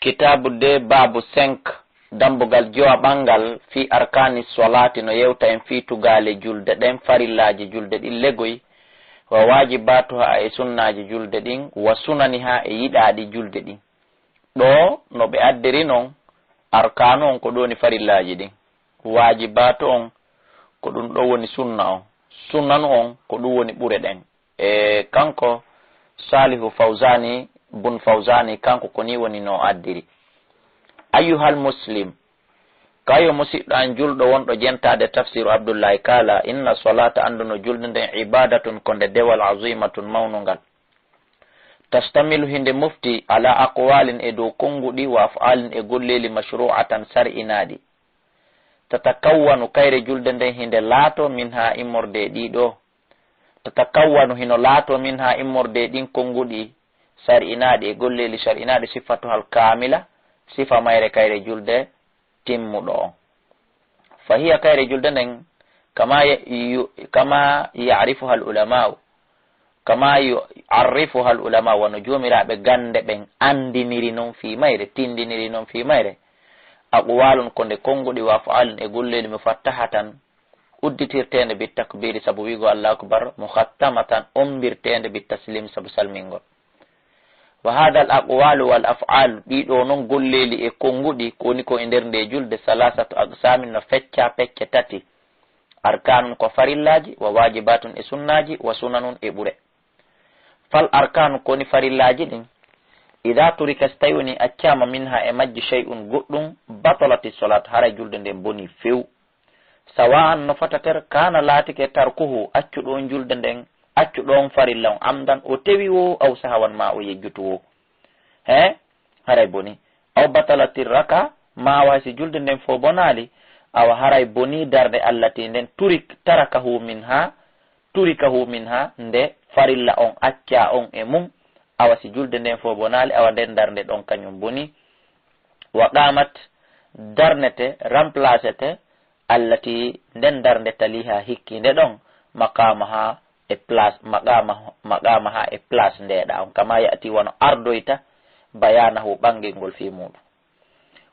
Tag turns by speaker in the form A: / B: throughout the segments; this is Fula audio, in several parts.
A: kitabu de babu 5 dambugal jowa bangal fi arkani salati no yewta en fi tugale julde den farillaji julde din legoy wa wajibatuha e sunnaji julde din wa sunaniha e yidadi julde din do no be addiri non arkanu on ko doni farillaji din wajibatu on ko dum do woni sunna on sunnan on ko dum woni bure den e kanko Salihu Fawzani bun Fawzani kanko koni woni no addiri ayyuhal muslim kayo musidɗo an julɗo wonɗo jentade tafsiru Abdullahi kala inna salata anduno julde nden ibadatun konde dewal azimatun mawnungal tastamilu hinde mufti ala aqwalin e dow konguɗi wa af'alin e golleli mashru'atan sar'inaɗi tatakawwanu kayre julde nden hinde laato min ha immorde ɗiɗo tatakawwanu hino laato min ha immorde ɗin konguɗi sar'inaɗi e golleli sar'inaɗi sifatu hal kamila sifa mayre kayre julde timmuɗo on fahiya kayre julde nden kama ya'rifuha al-ulama'u kama yu'arrifuha al-ulama wono jomiraɓe gande ɓen andiniri noon fi mayre tindiniri noon fi mayre aqwalun konde konguɗi wa fa'alun e golleli mufattahatan udditirtende bit takbiri sabu wigo Allahu akbar mukhattamatan umbirtende bit taslim sabu salmingol wa hada al aqwalu wal af'al ɗiɗo noon golleli e konguɗi koni ko e nder nde julde salasatu aqsamin no fecca pecce tati arkanun ko farillaji wa wajibatun e sunnaji wa sunanun e ɓure fal arkanu koni farillaji ɗin idha turika stayuni accama minha e majji shay'un goɗɗum batalati salat hara julde nde boni few sawa'an no fatater kana latike tarkuhu accuɗon julde nden accuɗon farilla on amdan o tewi wo aw sahawan ma o yejjutu wo he haray boni aw batalatir raka ma wasi julde nden fo bonali awa haray boni darde allati nden turikahu minha nde farilla on acca on e mum awa si julde nden fo bonali awa nden darde ɗon kañum boni wa qamat darnete remplacete allati nden darde taliha hikkinde ɗon maqamaha e place maqamaha e place ndeɗa on kama yati wono ardoyta bayanahu ɓangel ngol fi muɗum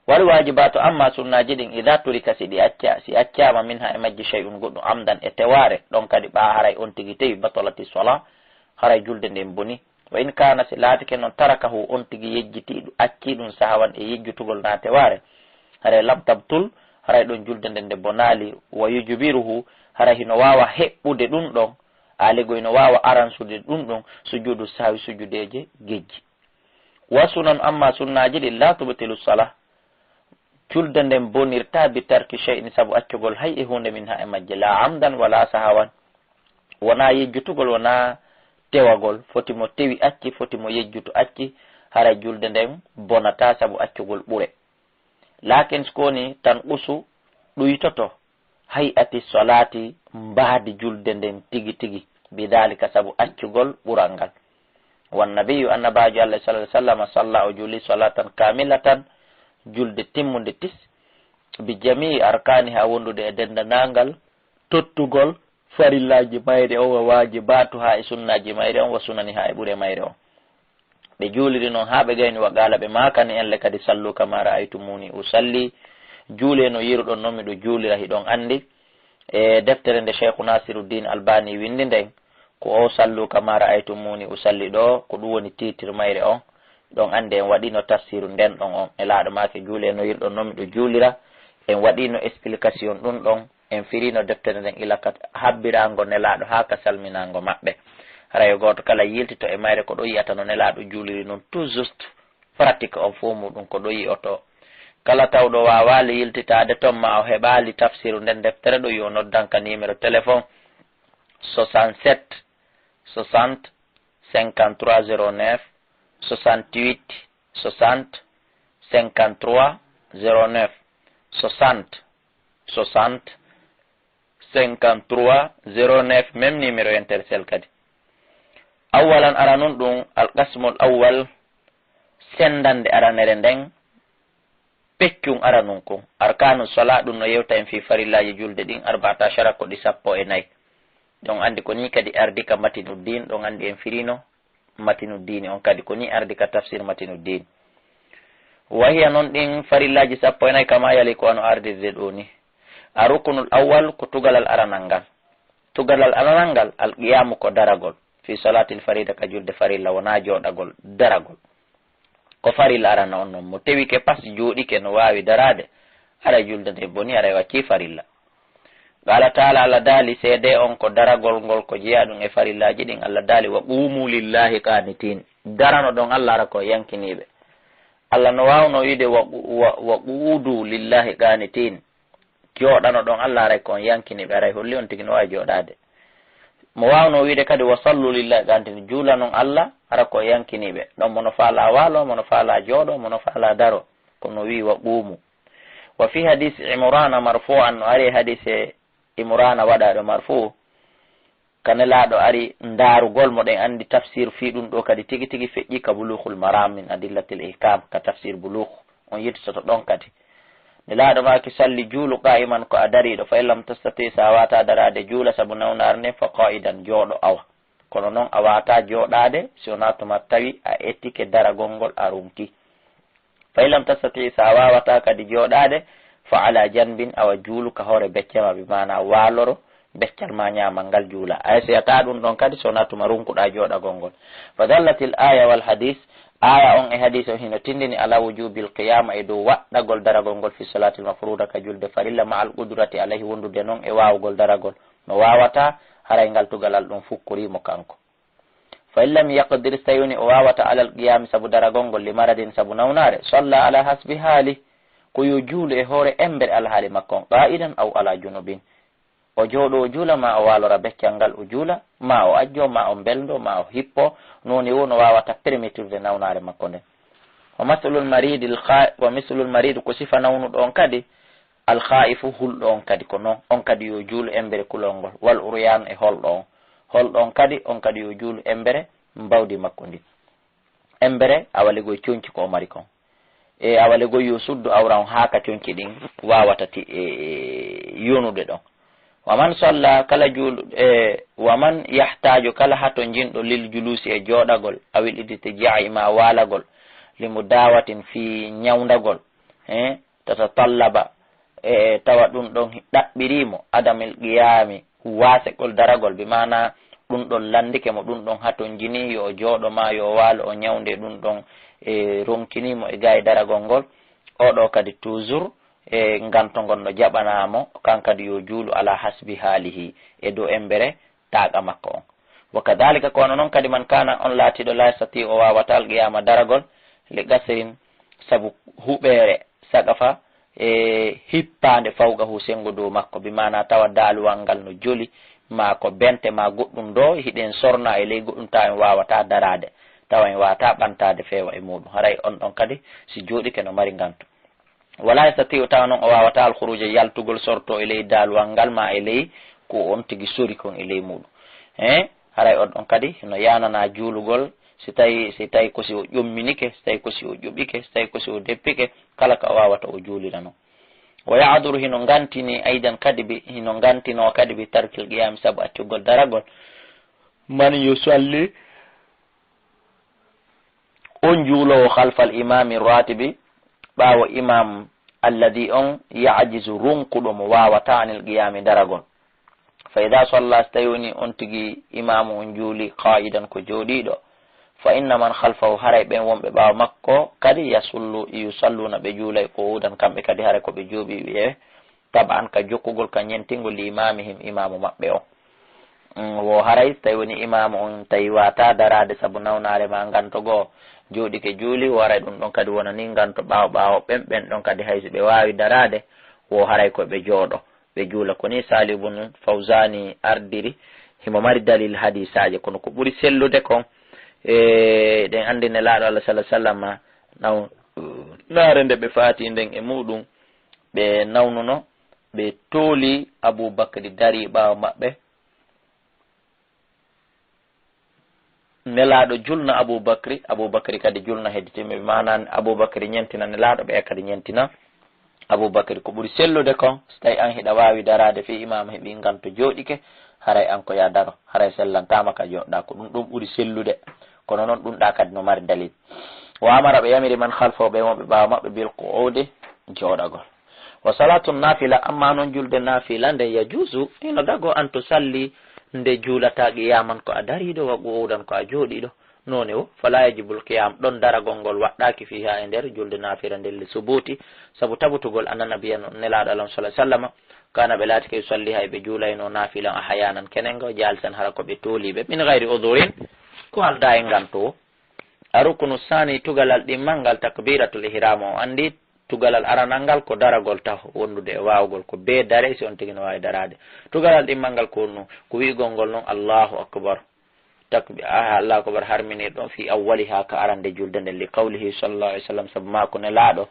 A: wal wajibatu amma sunnaji ɗin idha turika siɗi acca si accama minha e majji shay'un goɗɗum amdan e teware ɗon kadi ɓa haray on tigi tewi batalati sola haray julde nden boni wa in kana si laatike noon tarakahu on tigi yejjitiɗu acci ɗum sahawan e yejjutugol na teware haray lamtabtul haray ɗon julde nden nde bonali wa yujbiruhu haray hino wawa heɓɓude ɗum ɗon aligoy no wawa aransude ɗum ɗon sujudu sawi sujudeje gejji wa sunan amma sunnaji ɗi la tubtilu salah julde nden bonirta bi tarki shay'in sabu accugol hay e hunde min ha e majje la amdan wala sahawan wona yejjutugol wona tewagol fotimo tewi acci fotimo yejjutu acci hara julde nden bonata sabu accugol ɓure lakin skoni tan usu ɗuytoto hay ati salati mbaadi julde nden tigi tigi bidalika sabu accugol ɓural ngal wan nabiyu annabajo Allah sallallahu alaihi wasallam salla o juli salatan kamilatan julde timmude tis bi jami'i arkani ha wondude e dendanangal tottugol farillaji mayre o wa wajibatu ha e sunnaji mayre on wa sunani ha e ɓure mayre on ɓe juuliri noon ha ɓe gayni wa gala ɓe makani en le kadi sallu kama ra'aytumuni usalli juule no yiruɗon noon miɗo juulira hiɗon andi e deftere nde Cheikhu Nasiruddin Albani windi nden ko o sallu kama ra'aytumuni usalli ɗo ko ɗum woni titre mayre on ɗon ande en waɗino tafsiru nden ɗon on e laaɗo make juule no yiruɗon noon miɗo juulira en waɗino explication ɗum ɗon en firino deftere nden ilakat habbirango nelaɗo ha ka salminango maɓɓe haray goto kala yiltito e mayre ko ɗo yiyata no nelaɗo juuliri noon tout juste pratique on fo muɗum ko ɗo yiyoto kala tawɗo wawali yiltitade toon ma o heɓali tafsiru nden deftere ɗo yo noddanka numéro téléphone 67 60 53 09 68 60 53 09 60 60 53 09 même numéro intercell kadi awalan ara nun ɗum alqasmul awwal sendande aranere nden peccum ara nun ko arkanu sala ɗum no yewta en fi farillaji julde ɗin 14 ko ɗi 14 ɗon andi ko ni kadi ardi ka matinuddin ɗon andi en firino matinuddin on kadi ko ni ardi ka tafsir matinuddin wahiya noon ɗin farillaji sappo e nayyi kama yali ko ano ardirde ɗo ni. a rukunul awwal ko tugalal aranal ngal. tugalal aranal ngal al qiyamu ko daragol fi salatil farida ka julde farilla wona joɗagol daragol ko farilla arana on noon mo tewike pas joɗike no wawi darade aɗa julde nde boni aɗa wacci farilla. qala taala Allah daali seede on ko daragol ngol ko jeeya ɗum e farillaji ɗin. Allah daali wa qumu lillahi qanitin. darano ɗon Allah ara ko yankiniɓe. Allah no wawno wiide wa quudu lillahi qanitin joɗano ɗon Allah aray ko on yankiniɓe aray holli on tigi no wawi joɗade. mo wawno wiide kadi wa sallu lillahi qanitin juula noon Allah ara ko yankiniɓe ɗon mono faala waalo mono faala jooɗo mono faala daro kono wi wa qumu. wa fi hadis imrana marfu'an no ari hadise imrana waɗaɗo marfu kanelaɗo ari darugol mo ɗen andi tafsir fi ɗum ɗo kadi tigi tigi feƴƴi ka bulughul maram min adillatil ihkam ka tafsir bulugh on yettoto ɗon kadi. nelaɗo maki salli juulu qa'iman ko a dariɗo fa illam tastati sa wata darade juula sabu nawnarne fa qa'idan jooɗo awa kono noon a wata joɗade si wona tuma tawi a ettike daragol ngol a rumti. fa illam tastati sa wawata kadi joɗade fa ala janbin awa juulu ka hoore beccema bi mana waloro beccal ma ñamal ngal juula. ay so yata ɗum ɗon kadi sowona tuma runkuɗa joɗagol ngol. fa dallatil aya wal hadis aya on e hadis o hino tindini ala wujubil qiyama e dow waɗɗagol daragol ngol fi salatil mafruda ka julde farilla ma al qudrati alayhi wondude noon e wawugol daragol no wawata haray ngal tugalal ɗum fukkurimo kanko. fa in lam yaqdir so tawini o wawata alal qiyami sabu daragol ngol li maradin sabu nawnare salla ala hasbi haali ko yo juulu e hoore embere alhaali makko on qa'idan aw ala junubin. o jooɗo o juula ma o walora beccal ngal o juula ma o ajjo ma o beldo ma o hippo noni wo no wawata permettirde nawnare makko nden. wa mislul marid ko sifa nawnuɗo on kadi al khaifu hulɗo on kadi ko noon on kadi yo juulu embere kulol ngol wal uryan e holɗo on kadi on kadi yo juulu embere mbawdi makko ndi. embere awaligoye coñci ko o mari kon e awaligoye yo suddu awran haaka coñci ɗin wawata yonude ɗon. waman salla kala juulu waman yahtaju kala hato jinɗo lil julusi e joɗagol awil idite ja'i ma walagol limu dawatin fi ñawdagol tata tallaba tawa ɗum ɗon ɗaɓɓirimo adamil qiyami wasegol daragol bi mana ɗum ɗon landike mo ɗum ɗon haton jini yo jooɗo ma yo waalo o ñawde ɗum ɗon ronkinimo e gaye daragol ngol oɗo kadi toujours nganto ngon no jaɓanamo kankadi yo juulu ala hasbi haalihi e dow embere taaqa makko on. wa kadhalika kono noon kadi man kana on laatiɗo la sati o wawata al qiyama daragol li gasrin sabu huɓere sagafa hippande fawgahu sengo dow makko bi mana tawa daaluwal ngal no joli ma ko bente ma goɗɗum ɗo hiɗen sorna e ley goɗɗum tawa en wawata darade tawa en wawata ɓantade feewa e muɗum haray on ɗon kadi si jooɗike no mari nganto. wala yastati tawa noon o wawata al khuruja yaltugol sorto e ley daaluwal ngal ma e ley ko on tigi sori kon e ley muɗum haray on ɗon kadi no yanana juulugol si tawi ko si o ƴomminike si tawi ko si o ƴoɓike si tawi ko si o deppike kala ka o wawata o juulira noon. wa yaaduru hino ngantini aidan kadi hino ngantino kadi bi tarkil qiyam sabu accugol daragol man yusalli on juulowo khalfal imami ratibi ɓawo imam alladi on yajizu runkuɗo mo wawata anil qiyami daragol. fa ida salla so tawi woni on tigi imamu on juuli qa'idan ko jooɗiɗo fa inna man khalfahu haray ɓen wonɓe ɓawa makko kadi yusalluna ɓe juulay ko udan kamɓe kadi haray koɓe jooɓi ɓe taban ka jokkugol ka ñentingol li imamihim imamu maɓɓe o wo haray so tawi woni imamu on tawi wata darade saabu nawnare ma gantogo jooɗike juuli waray ɗum ɗon kadi wona ni ganto ɓawo ɓen ɗon kadi hayso ɓe wawi darade wo haray koɓe jooɗo ɓe juula ko ni Salihun Fawzani ardiri himo mari dalil hadisaje kono ko ɓuuri sellude kon ɗen andi nelaɗo Allah sallallahu alaihi wasallam naare nde ɓe faati nden e muɗum ɓe nawnuno ɓe tooli Aboubacry dari ɓawo maɓɓe nelaɗo julna Aboubacry kadi julna hedditimɓe manan Aboubacry ñentina nelaɗo ɓe kadi ñentina Aboubacry ko ɓuuri sellude kon so tawi an hiɗa wawi darade fi imama heeɓi nganto jooɗike haray an ko ya daro haray sellantama ka joɗɗa ko ɗum ɓuuri sellude kono noon ɗum ɗa kadi no mari dalil. wa amara ɓe yamiri man halfa ɓe mo ɓe ɓawa maɓɓe bil qu'udi joɗagol. wa salatu nafila amma noon julde nafila nde yajuzu ino dago an to salli nde juulata qiyaman ko a dariɗo wa qu'udan ko a jooɗiɗo none o fala yajibul qiyam ɗon daragol ngol waɗɗaki fiha e nder julde nafila ndelli subuti saabu tabutugol annabiya nelaɗo alah sallam kana ɓe laati ke salli hay ɓe juulayno nafilan a hayanan kenengo jalsan hara ko ɓe tooliɓe min gayri udurin ko halda e nganto a rukunu sani tugalal ɗimmal ngal takbiratul ihram o andi tugalal aranal ngal ko daragol taw wondude e wawgol ko be dare si on tigi no wawi darade tugalal ɗimmal ngal ko no ko wi'gol ngol noon allahu akbar allahu akbar harminir ɗon fi awwaliha ka arande julde nde li qawlihi sallallahu alaihi wasallam saabu mako ne laaɗo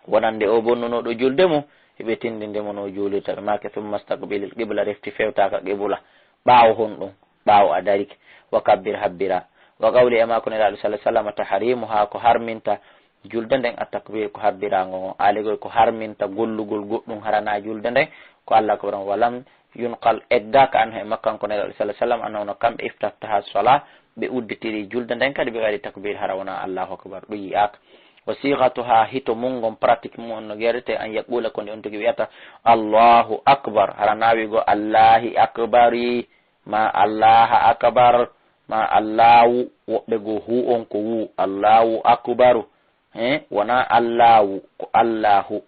A: wonande o bonnunoɗo julde mum heɓe tindinde mo no juulirta ɓe make thumma staqbilil qibla refti fewtaka qibla ɓaawo hon ɗum ɓaawo a darike wa kabbir habbira wa qawli e mako ne laaɗo sallah sallam tahrimu ha ko harminta julde nden a takbir ko habbirago ngo aligol ko harminta gollugol goɗɗum harana julde nden ko allah ko ɓran walam yunqal eggaka an he makkanko ne laaɗo sallah sallam annono kamɓe iftaftaha sola ɓe udditiri julde nden kadi ɓe waɗi takbir hara wona allahu akbar ɗum yiyaka wa sigatuha hito mungon pratique mum no guerete an yaqula ko nde on tigi wiyata allahu akbar hara nawigo allahi akbari ma allaha akbar ma allahu woɓɓe go hu on ko wu allahu akbaru wona allahu ko allahu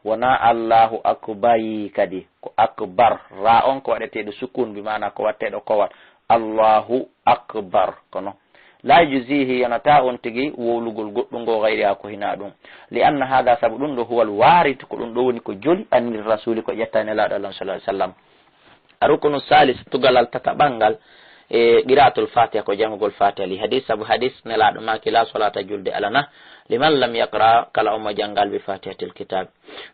A: wona allahu akbari kadi ko akbar ra on ko waɗeteɗo sukun bi mana ko watteɗo kowal allahu akbar kono la yuzihi yanata on tigi wowlugol goɗɗum ngo gayri ha ko hina ɗum li anna hada saabu ɗum ɗo huwal warit ko ɗum ɗo woni ko joli anir rasuli ko ƴettani laaɗo allah sallah sallam arukunu salis tugalal tataɓangal e qira'atul fatiha ko jangugol fatiha li hadis saabu hadis nelaɗo maki la solata julde alana liman lam yaqra kala omo jangal bi fatihatil kitab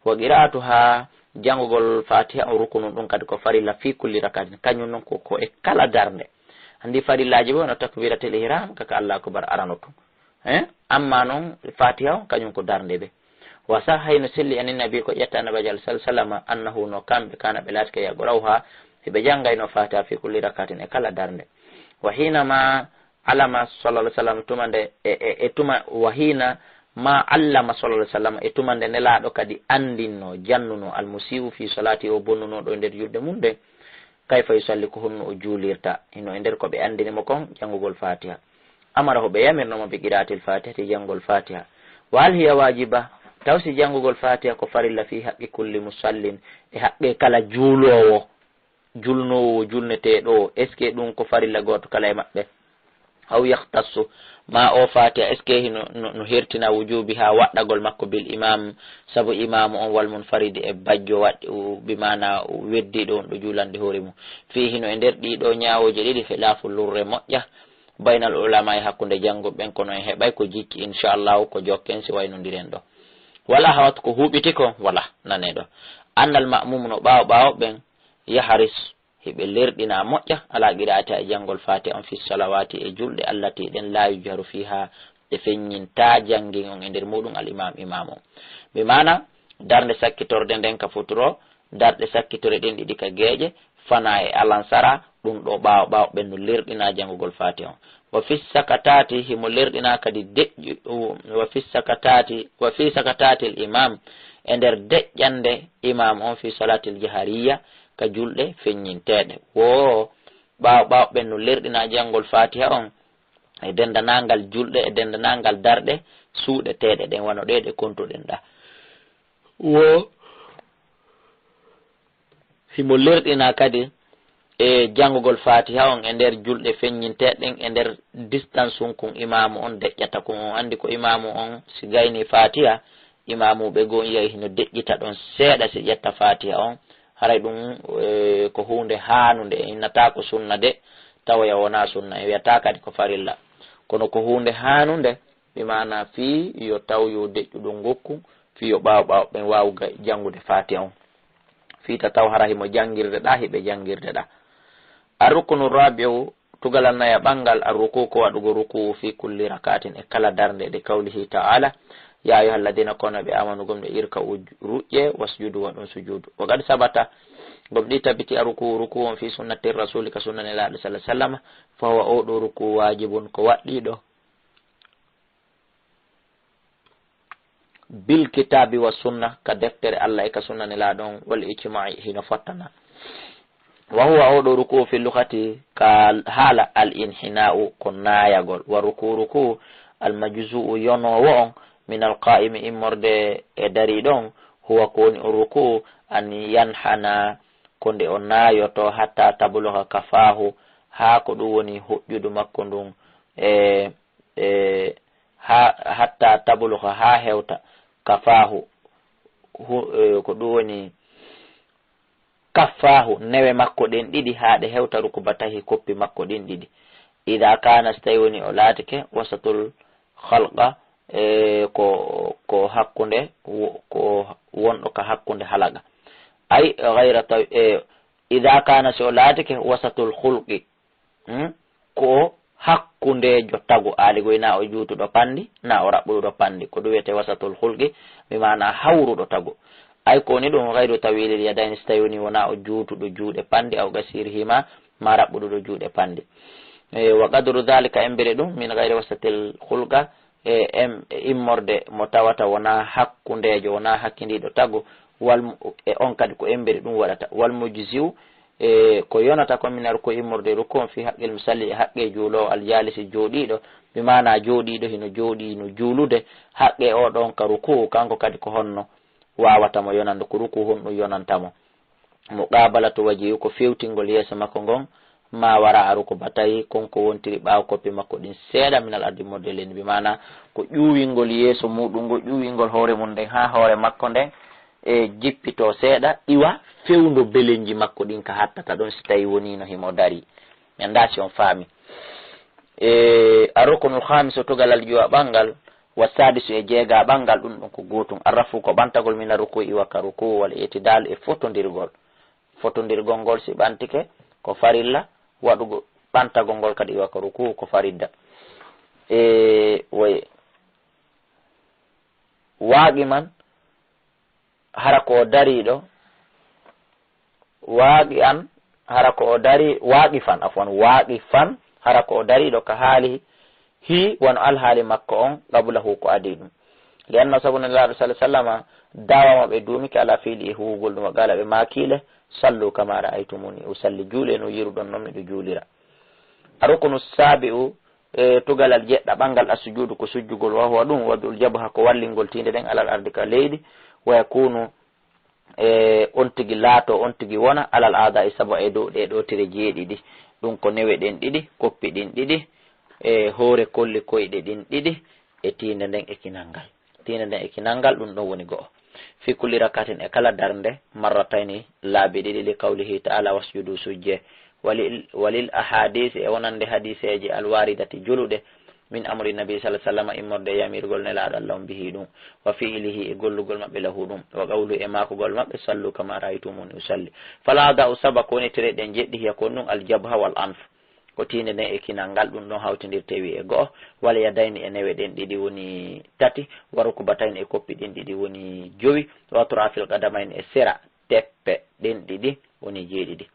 A: wa qira'atuha jangugol fatiha o rukunu ɗum kadi ko farilla fi kulli rakatin kañum noon ko e kala darde andi farillaji bo no takbiratul ihram kaka allah akbar aranotu amma noon fatiha o kañum ko darde ɓe wa sa hayno selli anin nabi ko ƴetta annabaji alah sallah sallam annahu no kamɓe kana ɓe laati ke yagorawha heɓe janggayno fatiha fi kulli rakatin e kala darde wa hina ma alama sallallah sallam tumande e tuma wa hina ma allama sallallah sallam e tumande nelaɗo kadi andinno jannuno almusiu fi salati o bonnunoɗo e nder julde mum nde kayfa yusalli ko honno o juulirta hino e nder ko ɓe andinimo kon janngugol fatiha amara hoɓe yamirnomo ɓe qira'atil fatiha te janngol fatiha wa hal hiya wajiba taw si janngugol fatiha ko farilla fi haqqi kulli musallin e haqqe kala juulowo julnowo julneteɗo est ce que ɗum ko farilla goto kala e maɓɓe aw yahtassu ma o fatiha est ce que hino no hertina wujubi ha waɗɗagol makko bil imam saabu imamu on wal munfaridi e bajjo waɗɗi bimana weddiɗo on ɗo julande hoore mum fi hino e nder ɗiɗo ñawoje ɗiɗi khilafu lurre moƴƴa baynal ulama e hakkude janggoɓe ɓen kono en heɓay ko jikki inchallahu ko jokken si waynodiren ɗo wala hawat ko huɓiti ko wala nane ɗo annal ma'mum no ɓawo ɓawo ɓen yaharis heɓe lerɗina moƴƴa ala qira'ati e janngol fatiha on fi salawati e julɗe allati ɗen la yujharu fiha ɗe feññinta janngin on e nder muɗum al imam imam o ɓe mana darde sakkitorde nden ka futuro darɗe sakkitore ɗen ɗiɗi ka geeƴe fana e alansara ɗum ɗo ɓawo ɓawo ɓen no lerɗina janngugol fatiha on wa fi sakatati himo lerɗina kadi deƴƴu wa fi sakatati l imam e nder deƴƴande imam on fi salatil jahariya ka julɗe feññinteɗe wo ɓawo ɓawo ɓen no lerɗina janngol fatiha on e dendanangal julɗe e dendanangal darɗe suuɗeteɗe ɗen wano ɗe kontuɗen ɗa wo himo lerɗina kadi e janngugol fatiha on e nder julɗe feññinteɗen e nder distance kun imamu on deƴƴata ko on andi ko imamu on si gayni fatiha imamu ɓe go yiya hino deƴƴita ɗon seeɗa si ƴetta fatiha on haray ɗum ko hunde hanude innata ko sunna de tawa wona sunna e wiyata kadi ko farilla kono ko hunde hanude bimana fi yo taw yo deƴƴuɗo gokku fi yo ɓawo ɓawo ɓen wawga janngude fatiha on fiita taw hara himo janngirde ɗa hiɓe janngirde ɗa arrukunu rabiu tugalal naya ɓangal arruku ko waɗugo ruku fi kulli rakatin e kala darde de kawlihi ta'ala ya ayuha alladina kono ɓe amanu gomɓe irka ruƴƴe wasjudu waɗon sujudu o gadi sabata gomɗi tabiti a ruku on fi sunnati rasuli ka sunnane laaɗo sallah sallam fawa oɗo ruku wajibun ko waɗɗiɗo bil kitabi wa sunna ka deftere Allah e ka sunna ne la don wal ijma'i hino fattana wa huwa oɗo ruku fi lughati ka hala al inhina'u ko nayagol wa ruku al majzu'u yonowo on min al qa'imi immorde e dari ɗon huwa koni ruku an yanhana konde o nayoto hatta tabluha kafahu ha ko ɗum woni hoƴƴudu makko ndun hatta tabluha ha hewta kafahu ko ɗum woni kaffahu newe makko ɗen ɗiɗi ha ɗe hewta rukubatahi koppi makko ɗin ɗiɗi ida kana so tawi woni o laatike wasatul halqa ko hakkunde ko wonɗo ka hakkunde halaga ay gayra taw ida kana so o laatike wasatul hulqi ko hakkundejo tagu aligoy na o juutuɗo pandi na o raɓɓuɗo pandi ko ɗum wiyete wasatul hulqi mi mana hawruɗo tagu ay koni ɗum gayru tawilil yadayni so tawi woni wona o juutuɗo juuɗe pandi aw gasirihima ma raɓɓuɗuɗo juuɗe pandi wa qadru dhalika embere ɗum min gayri wasatil hulqa immorde mo tawata wona hakkundejo wona hakkidiɗo tagu wal on kadi ko embere ɗum waɗata wal mujziu ko yonata ko minar ko immorde rukon fi haqqil musalli haqqe juulo al jalisi jooɗiɗo mi mana jooɗiɗo hino jooɗi no juulude haqqe o ɗon ka ruku kanko kadi ko honno wawatamo yonande ko ruku honɗum yonantamo muqabalatu wajihi ko fewtingol yeeso makko ngon ma wara a ruku batayi konko wontiri ɓaw koppi makko ɗin seeɗa minal ardi moddeleni bi mana ko ƴuwingol yeeso muɗum ngo ƴuwingol hoore mum nden ha hoore makko nden e jippito seeɗa iwa fewndo belenji makko ɗin ka hattata ɗon si tawi wonino himo dari mi anda si on faami a rukunul hamiso togalal ƴuwa ɓangal wasadisu e jeega ɓangal ɗum ɗum ko gotum arrafu ko ɓantagol mina ruku iwa ka ruku wal itidal e fotodirgol ngol si ɓantike ko farilla waɗugo ɓantagol ngol kadi iwa ka ruku ko faridda waaƙi man hara ko o dariɗo waaƙi an hara ko o dari waaƙi fan afwan waaƙi fan hara ko o dariɗo ka haali hi wono alhaali makko on qablahu ko adi ɗum li anna sabunallahi sallam dawama ɓe duumike ala fiili e huwugol ɗum o gala ɓe makile sallu kama ra'aytumuni usalli juule no yiruɗon noon miɗo juulira arukunu sabi'u tugalal jeɗɗa ɓangal asujudu ko sujjugol wahuwa ɗum wadul jabha ko wallingol tinde ɗen alal ardi ka leydi wa yakunu on tigi laato on tigi wona alal aada e sabo e dow ɗe ɗo tire jeeɗiɗi ɗum ko newe ɗen ɗiɗi koppi ɗin ɗiɗi hoore kolli koyɗe ɗin ɗiɗi e tinde nden e kinangal ɗum ɗon woni go'o fi kulli rakatin e kala darnde marratayni laabi ɗiɗi li qawlihi ta'ala wasjudu sujje walil ahadith e wonande hadiseji alwaridati juluɗe min amri nabi sallallahu alaihi wasallam immorde yamirgol nelaɗo Allah on bihi ɗum wa fi'lihi e gollugol maɓɓe lahu ɗum wa qawlu e makogol maɓɓe sallu kama ra'aytumuni usalli fala da'u saba ko woni tere ɗen jeɗɗi hiya kon ɗum aljabha wal anf ko tinde nden e kinangal ɗum ɗon hawtidirte wi e go'o wala yadayni e newe ɗen ɗiɗi woni tati waruko batayni e koppi ɗin ɗiɗi woni jowi wa turafil qadamayni e sera teppe ɗen ɗiɗi woni jeeɗiɗi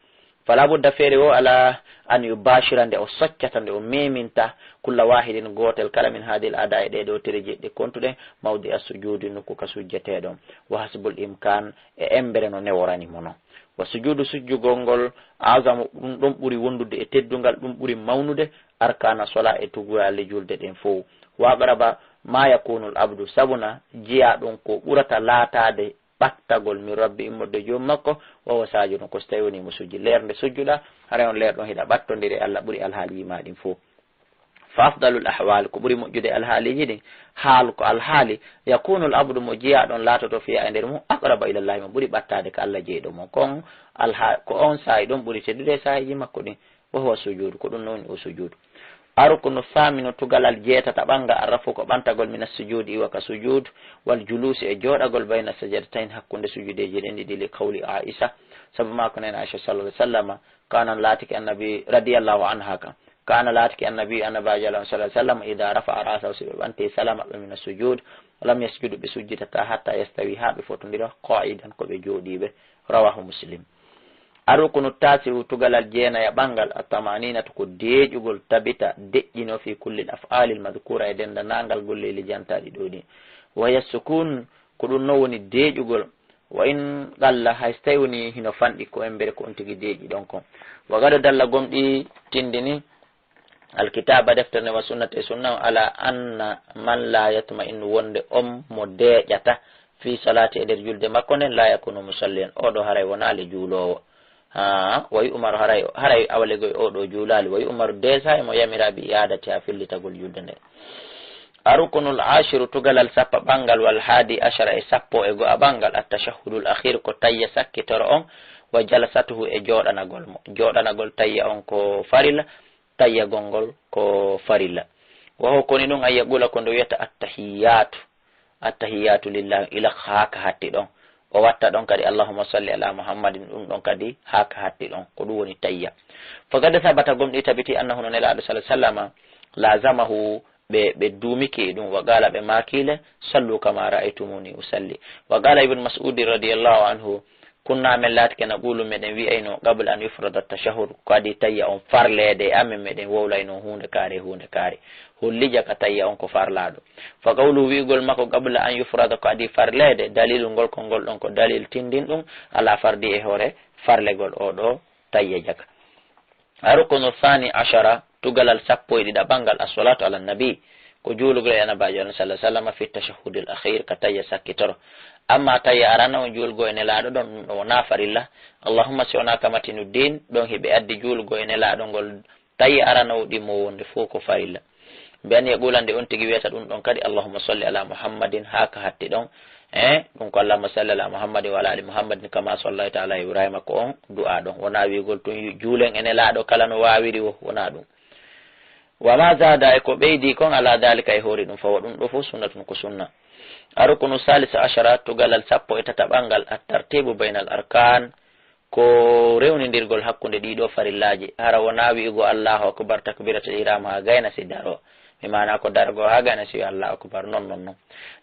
A: fala budda feere o ala an yubashira nde o soccata nde o meminta kulla wahidin gotel kala min hadil ada e ɗeɗo tere jeɗɗi kontuɗen mawdi assujudi nokku ka sujjeteɗon wa hasbul imkan e embere no neworani mo non wa sujudu sujjugol ngol azamu ɗum ɗon ɓuri wondude e teddungal ɗum ɓuri mawnude arkana sola e tuguyalli julde ɗen fof waqraba ma yakunul abdu sabuna jiya ɗum ko ɓurata laatade ɓattagol min rabbi immorde joom makko wawa sajuno ko so tawi woni mo sujji lerde sujjuɗa hara on lerɗon hiɗa ɓattodiri Allah ɓuuri alhaali maɗin fof fa afdalul ahwal ko ɓuuri moƴƴude alhaaliji ɗin haal ko alhaali yakunul abdu mo jiyaɗon laatoto fiya e nder mum aqraba ilallahi mo ɓuuri ɓattade ko Allah jeeyɗo mo kon ko on saahi ɗon ɓuuri teddude e saahiji makko ɗin wo huwa sujudu ko ɗum nowni o sujudu arukunu famino tugalal jeetata ɓanga arrafu ko ɓantagol mina sujudi iwa ka sujud wal julusi e jooɗagol bayna sajadatayn hakkunde sujudeji ɗen ɗiɗi li qawli aisha sabu ma ko nena aicha sallallahu alaihi wasallam kana laatiki annabi radiyallahu anha kan kana laatiki annabi annabaji alah sallallahu alaihi wasallam ida rafa'a ra'sahu si ɓe ɓante salama ɓe mina sujud lam yasjudu ɓe sujjitata hatta yastawi ha ɓe fotodira qa'idan ko ɓe jooɗiɓe rawahu muslim arukunu tasi tugalal jeenaya ɓangal atamanina to ko deeƴugol tabita deƴƴino fi kulli l af'ali l madkura e dendanangal golleli jantaɗi ɗo ɗi wa yasukun ko ɗum no woni deeƴugol wa in qalla haystay woni hino fanɗi ko embere ko on tigi deeƴi ɗon kon wa gada dalla gomɗi tindini alkitaba deftere wa sunnate sunna ala anna man la yatma'innu wonde on mo deeƴata fi salati e nder julde makko nden la yakunu musallian oɗo haray wonali juulowo wayi umaru haray awalegoy oɗo juulali wayi umaru desa emo yamiraɓe iyadati ha fillitagol julde nde arukunul ashiru tugalal sappa ɓangal wal haadi ashara e sappo e go'a ɓangal attashahudul akhir ko tayya sakkitoro on wa jalasatuhu e joɗanagol tayya on ko farilla tayya gongol ko farilla waho koni ɗum ayya ɓula ko nde wiyata attahiyatu lillahi ila haka hatti ɗon o watta ɗon kadi allahumma salli ala muhammadin ɗum ɗon kadi haka hatti ɗon ko ɗum woni tayya fo gade sabata gomɗi tabiti annahu no nelaɗo sallama lazamahu ɓe duumiki ɗum wa gala ɓe makile sallu kama ra'aytumuni usalli wa gala ibn mas'ud radiyallahu anhu kunna men latike na ɓulu meɗen wi'ayno qabla an yufrada tashahhud ko adi tayya on farlede amen meɗen wowlayno hunde kaare hollija ka tayya on ko farlaɗo fa qawlu wi'gol makko qabla an yufrada ko adi farlede dalilu ngol ko ngol ɗon ko dalil tindin ɗum ala fardi e hoore farlegol oɗo tayya jaka arukunu thani ashara tugalal sappo e ɗiɗa ɓangal as-salatu ala nabi ko juulugol e anabajo sallallahu alaihi wasallam fi tashahhud al akhir ka tayya sakkitoro amma tayya arana on juulgo e nelaɗo ɗon ɗum ɗo wona farilla allahumma si wona kamatinu din ɗon heɓe addi juulgo e nelaɗo ngol tayya arana o ɗimmo wonde fof ko farilla mbiyani e ɓulande on tigi wiyata ɗum ɗon kadi allahumma salli ala muhammadin haka hatti ɗon ɗum ko allahumma salli ala muhammadin wa ala ali muhammadin kama sallayta ala ibrahima ko on du'a ɗon wona wigol tun juulen e nelaɗo kala no wawiri wo wona ɗum wama zada e ko ɓeydi kon ala dalika e hoori ɗum fawa ɗum ɗo fof sunnatun ko sunna arukunu salisa ashara tugalal sappo e tata ɓangal attartibu bayna al arkan ko rewnidirgol hakkude ɗiɗo farillaji hara wona wi'ugo allahu akbar takbiratul ihram ha gayna si daro mi mana ko dargo ha gayna si allahu akbar non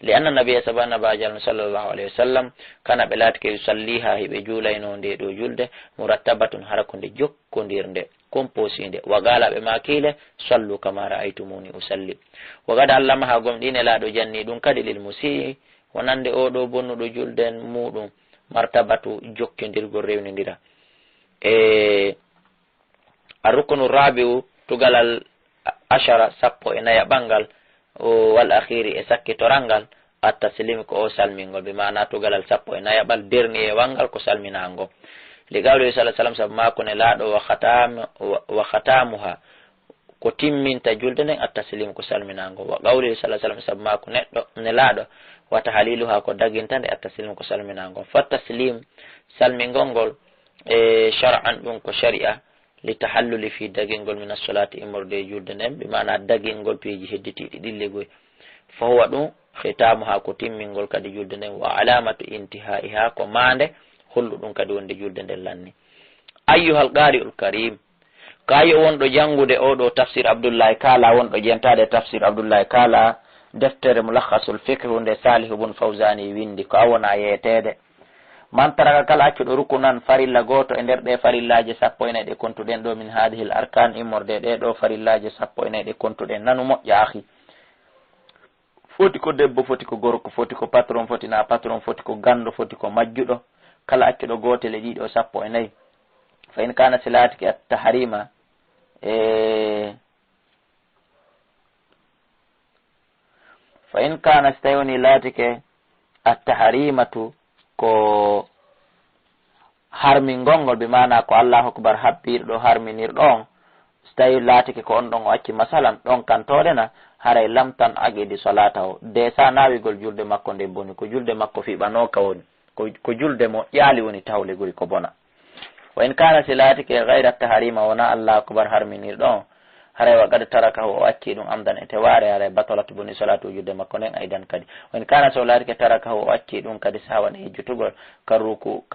A: li anna nabiyya sallallahu alaihi wasallam kana ɓe laatike yusalliha hiɓe juulayno nde ɗo julde murattabatun hara ko nde jokkodirnde composinde wa gala ɓe makile sallu kama ra'aytumuni usalli wa gada allah ma ha gomɗine laaɗo janni ɗum kadi lil musii wonande oɗo bonnuɗo julden muɗum martabatu jokkidirgol rewnidira arrukunu rabiu tugalal ashara sappo e naya ɓangal wal akhiri e sakkitorangal attaslim ko o salmingol ɓe mana tugalal sappo e nayaɓal derni e wangal ko salminango li gawli sallallahu alaihi wasallam sabu mako ne laaɗo wa khatamuha ko timminta julde nden attaslim ko salminango wa gawli sallallahu alaihi wasallam sabu mako neɗɗo ne laaɗo wata haliluha ko dagintande attaslim ko salminango fa taslim salmingol ngol e shar'an ɗum ko sharia li tahalluli fi dagingol min as-salati imorde julde nden ɓe mana dagingol piiji hedditiɗi ɗillegoy fa huwa ɗum khitamuha ko timmingol kadi julde nden wa alamatu intihaiha ko mande hollu ɗum kadi wonde julde nden lanni ayyuhal qari'ul karim kayi wonɗo jangude oɗo tafsir abdoullahi kala wonɗo jentade tafsir abdoullahi kala deftere mulakhasul fiqh nde salih ibn fawzani windi ko awona yeetede man taraka kala accuɗo rukunan farilla goto e nder ɗe farillaji sappo ene ɗe kontuɗen ɗo min hadihil arkan immorde ɗe ɗo farillaji sappo ene ɗe kontuɗen nanu moƴƴa ahi foti ko debbo foti ko gorko foti ko patron foti na patron foti ko gando foti ko majjuɗo kala accuɗo gotel e ɗiɗo sappo e nayyi fa in kana silatiki at-tahrima fa in kana stayoni latike at-tahrimatu ko harmingongol ɓe mana ko allahu akbar habbirɗo harminirɗon so tawi laatike ko on ɗon o acci masalan ɗon kantoɗena haray lamtan aqidi salata o de sa nawigol julde makko nde boni ko julde makko fiɓanoka woni ko julde mo ƴaali woni tawle guri ko bona wa in kana si laatike gayra taharima wona allahu akbar harminirɗon haray wa gad taraka o acci ɗum amdan e teware haray batalat boni salatu julde makko nden aydan kadi wa in kana so laatike taraka o acci ɗum kadi sawane hejjutugol ka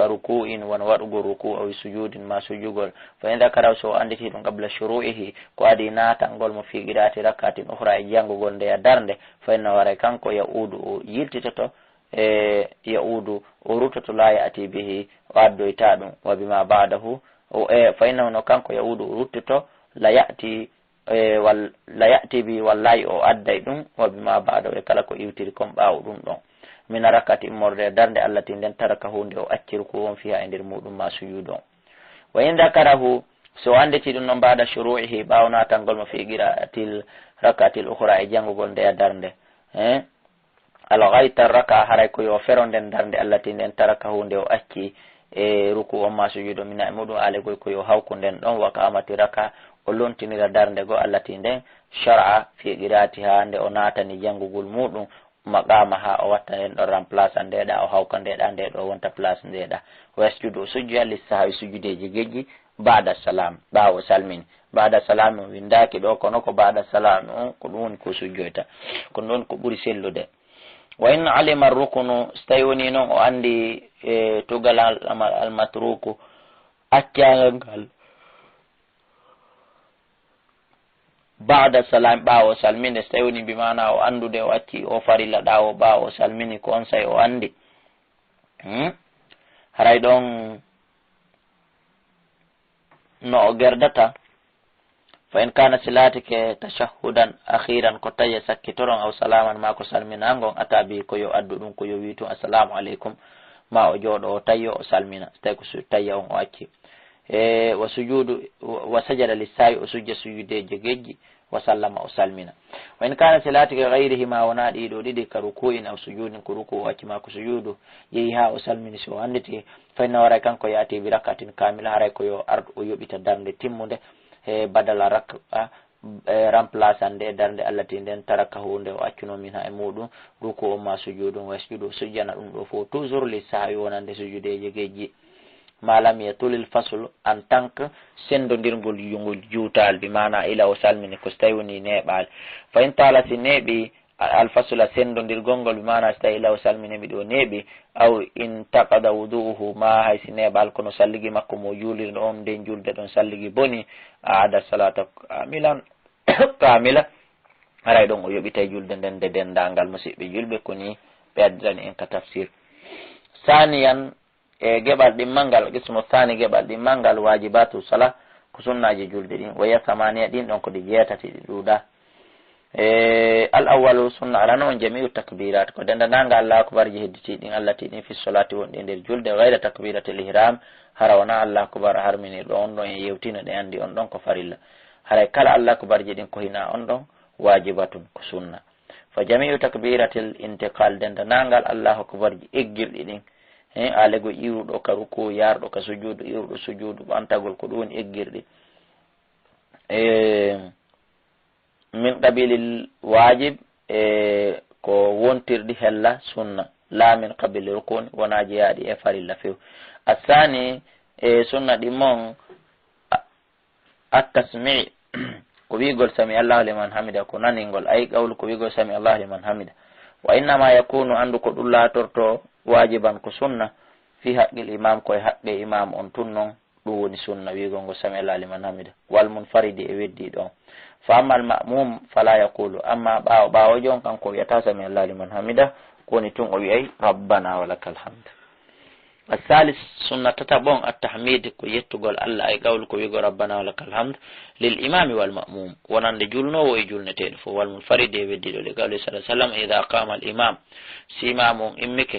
A: ruku in wona waɗugo ruku o sujudin ma sujugol fa in dakara so anditi ɗum qabla shuru'ihi ko adi natangol mo fiiqirati rakatin ukhra e jangugol nde a darnde fa inna waray kanko yaudu o yiltitoto yaudu o rutoto la ya'ti bihi o addoyta ɗum wa bima ba'dahu fa innahu no kanko yaudu o ruttito la ya'ti walla ya'ti bi wallahi o adday ɗum wa bima ba'da e kala ko iwtiri kon ɓaawo ɗum ɗon min rakati immorde darde Allah ti nden taraka hunde o acciru ko won fiha e nder muɗum ma sujud on wa in dakarahu so andeti ɗum noon mbaɗa shuru'ihi ɓaawo natangol mo fi qira'atil rakatil ukhra e janngugol ndeya darde alghayta raka haray ko yo fero nden darde Allah ti nden taraka hunde o acci e ruku on ma sujudo mina e muɗum ale goy ko yo hawku nden ɗon waka amati raka o lontinira darde go Allah ti nden shar'a fi qira'atiha nde o natani janngugol muɗum maqama ha o watta hen ɗon remplace ndeɗa o hawka ndeɗa nde ɗo wonta place ndeɗa o yasjudu o sujjoya lissahawi sujudeji gejji ba'da salam ɓawo salmini ba'da salam windaki ɗo kono ko ba'da salam on ko ɗum woni ko sujjoyta ko ɗon ko ɓuri sellude wa in alima rukunu so tawi woni noon o andi tugal almatruku accagal ngal ba'da salam ɓawo salminde so tawi woni mbimana o andude o acci o farilla ɗawo ɓawo salmini ko on say o andi haray ɗon no o gerdata fa in kana silatike tashahudan akhiran ko taye sakkitoron aw salaman ma ko salminangon atabi ko yo addu ɗum ko yo wi tun assalamu aleykum ma o jooɗo o tayyo o salmina so tawi ko tayya on o acci wa sujudu wa sajada lissawi o sujja sujudeje gejji wa sallama o salmina wa in kana silatike gayrihi ma wona ɗiɗo ɗiɗi ka ruku'in aw sujudin ko ruku o acci ma ko sujudu yeehi ha o salmini so o anditi fa inna waray kanko yaati bi rakatin kamila haray ko yo ardu o yoɓita darde timmude badala rakka remplace ande darde Allah ti nden taraka hunde o accuno min ha e muɗum ruku o ma sujudum wa sujudu sujjana ɗum ɗo fo toujours li sahawi wonande sujudeje gejji malam yatulil fasl en tant que sendodirgol yungol juutal bi mana ila o salmini ko so tawi woni neɓal fa in tala si neeɓi alfasula sendodirgol ngol bi mana so tawi ila o salmini ɗo neeɓi aw in taqada wudu'uhu ma hay si neɓal kono salligi makko mo juulirɗo on nden julde ɗon salligi boni aada salata kamilan kamila haray ɗon o yoɓitay julde nden de dendangal musidɓe julɓe koni ɓe addirani en ka tafsir saniyan e geɓal ɗimmalngal qismu thani geɓal ɗimmalngal wajibatu sala ko sunnaji julde ɗin waya samaniya ɗin ɗon ko ɗi jeetati ɗi ɗuuɗa al awalu sunna alano on jami'u takbirat ko dendananga Allah akbar ji hedditi ɗin Allah ti ɗin fi solati wonɗi nder julde gayra takbiratul ihram hara wona Allah akbar harminirɗo on ɗon e yewtino ɗe andi on ɗon ko farilla haray kala Allah akbar ji ɗin ko hina on ɗon wajibatun ko sunna fa jami'u takbiratul intiqal dendanangal Allah akbar ji eggirɗi ɗin alego iruɗo ka ruku yarɗo ka sujudu iruɗo sujudu ɓantagol ko ɗum woni eggirɗi min qabilil wajib ko wontirɗi hella sunna la min qabili rukun wona jeyaɗi e farilla few asani sunna ɗi mon attasmi ko wigol sami allahu liman hamida ko naningol ay qawlu ko wigol sami allahu liman hamida wa innama yakunu andu ko ɗum latorto wajiban ko sunna fi haqqil imam koye haqqe imam on tun noon ɗum woni sunna wigol ngo sami allahu liman hamida wal munfaridi e weddi ɗon fa amma al ma'mum fala yaqulu amma ɓawo jon kanko wiyata sami allahu liman hamida koni tun o wiyay rabbana walakal hamd الثالث سنة تتبون التحميد كو يتقول الله أي قول كو يقول ربنا ولك الحمد للإمام والمأموم ونان جلنو ويجلن تلفو والمنفرد يبدل لقول صلى الله عليه وسلم إذا قام الإمام سيمام إمك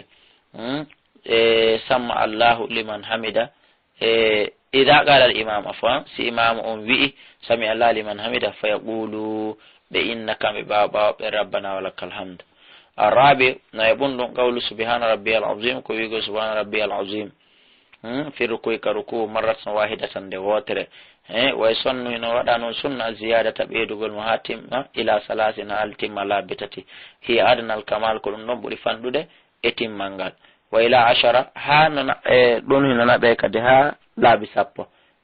A: سمع الله لمن حمد إذا قال الإمام أفوان سيمام وي سمع الله لمن حمد فيقولوا بإنك ببابا ربنا ولك الحمد الرابع نيبون قول سبحان ربي العظيم كويغو سبحان ربي العظيم في ركوع كركوع مرة واحدة دواتر ويسن ودانو سنة زيادة بيدو المهاتم إلى 3 التم لا بتتي هي أدنى الكمال كل نبولي فندود اتم منغال وإلى 10 ها دون هنا بيك دها لا بسابو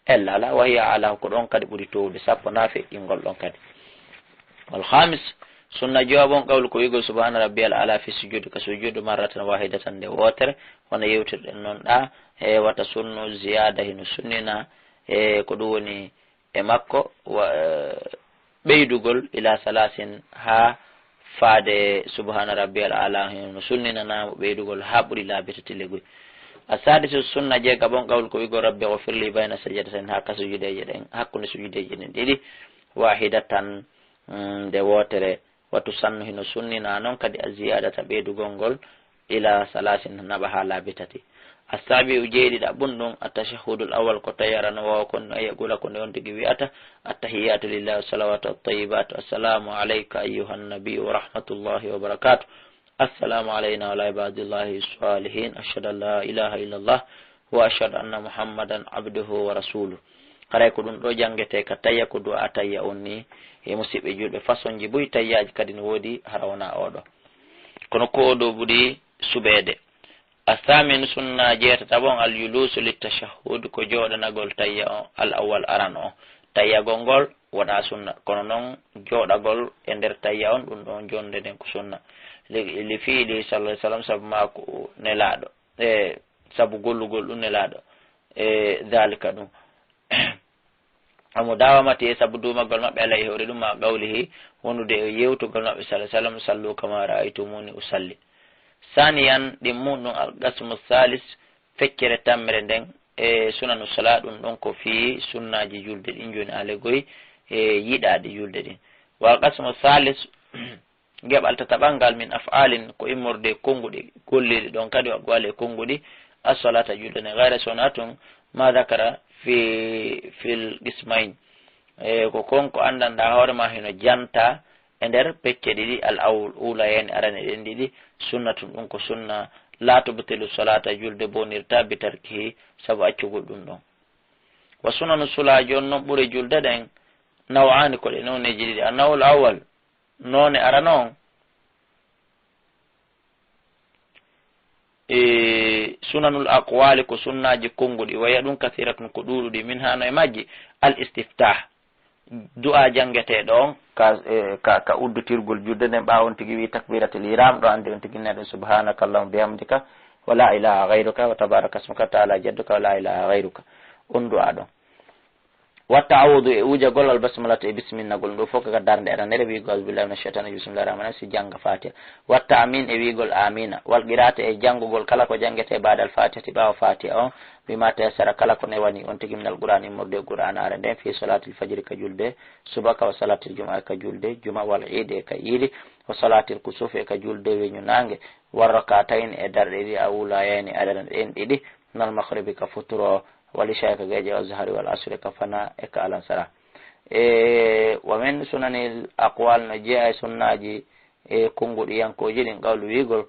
A: إلا لا وهي على كرون كد بوريتو بسابو نافع إنغول لون كد والخامس sunna jawabon qawlu ko wigo subhana rabbiyal ala fi sujudi ka sujudu marratan wahidatan de wotere hono yewtirɗen noon ɗa e wata sunnu ziyada hino sunnina e ko ɗum woni e makko ɓeydugol ila 3 ha faade subhana rabbiyal ala hino sunninanamo ɓeydugol ha ɓuuri laabitati legoy asadisu sunna jeega bon qawlu ko wigo rabbi ghfirli bayna sajadatin ha ka sujudeje ɗen hakkunde sujudeje ɗen ɗiɗi wahidatan nde wotere wa tusannu hino sunnina noon kadi a ziyadata ɓeydugol ngol ila salasin naɓa ha laabi tati. asabi ujeeɗiɗa ɓunɗum attashahudul awal ko tawi arano wawa kon ayagula ko nde on tigui wiyata attahiyatu lillahi wasalawatu attayibatu assalamu alayka ayyuha nabiyu wa rahmatullahi wa barakatuh assalamu alayna ala ibadillahi salihin ashhadu an la ilaha illallah wa ashhadu anna muhammadan abduhu wa rasuluh. haray ko ɗum ɗo jangete ka tayya ko du'a tayya on ni e musidɓe julɓe façon ji boyi tayyaji kadi ne woodi harawna oɗo kono ko ɗo ɓuuri suɓede. athamin sunna jeetata bon al yulusu litashahhud ko joɗanagol tayya o al awwal aran o tayyagol ngol waɗa sunna kono noon joɗagol e nder tayya on ɗum ɗon jonde nden ko sunna li fiili sallah ai sallam saabu mako nelaɗo e saabu gollugol ɗum nelaɗo e dhalika ɗum amo dawamati e saabu dumagol maɓɓe alay hewre ɗum ma gawlihi wondude e yewtugol maɓɓe salah sallam sallu kama ra'aytumuni usalli. saniyan ɗin muɗum alqasmu thalis feccere tammere nden e sunanu sala ɗum ɗon ko fi sunnaji julde ɗin joni alegoyi e yiɗade julde ɗin. wa alqasmu thalis geɓal tataɓangal min af'alin ko immorde konguɗi golliɗi ɗon kadi wa gwale konguɗi as-salata julde nden gayra sona tun ma dakara fil qismain ko konko andanɗa hoorema hino janta e nder pecce ɗiɗi al awul ula yani arane ɗen ɗiɗi sunnatun ɗum ko sunna la tubtilu salata julde bonirta bitarkihi saabu accugol ɗum ɗon. wa sunanu sula joni noon ɓuuri julde ɗen nawani ko ɗe noneji ɗiɗi annawul awal none arana on sunanul aqwali ko sunnaji konguɗi waya ɗum kathiratun ko ɗuɗuɗi min hano e majji al istiftah du'a jangeteɗo on ka uddutirgol julde nden ɓawon tigui wi takbiratul ihram ɗo andi on tigui neɗo subhanaka allahumma bihamdika wa la ilaha ghayruka wa tabaraka ismuka ta'ala jadduka wa la ilaha ghayruka on du'a ɗon. watta awudu e ujagol al basmalata e bisminnagol ɗo fof kaka darde aranere wigol billahi minash shaitani bismillahir rahmanir rahim si janga fatiha. watta amin e wigol amina wal qira'ata e jangugol kala ko jangete badal fatihati ɓawa fatiha on bima tayassara kala ko newani on tigui minal qur'an immorde qur'an are nden fi salatil fajri ka julde subaka wa salatil juma ka julde juma wal eid e ka yili wa salatil kusuf e ka julde weñu nangue war rakatayn e darɗe ɗiɗi awula yani adana en ɗiɗi nal maghribi ka futuro walisha ka gaje azhari wal asr ka fana e ka alansara. wa min sunanil aqwal no jeeya sunnaji e konguɗi yankoji ɗin qawlu wigol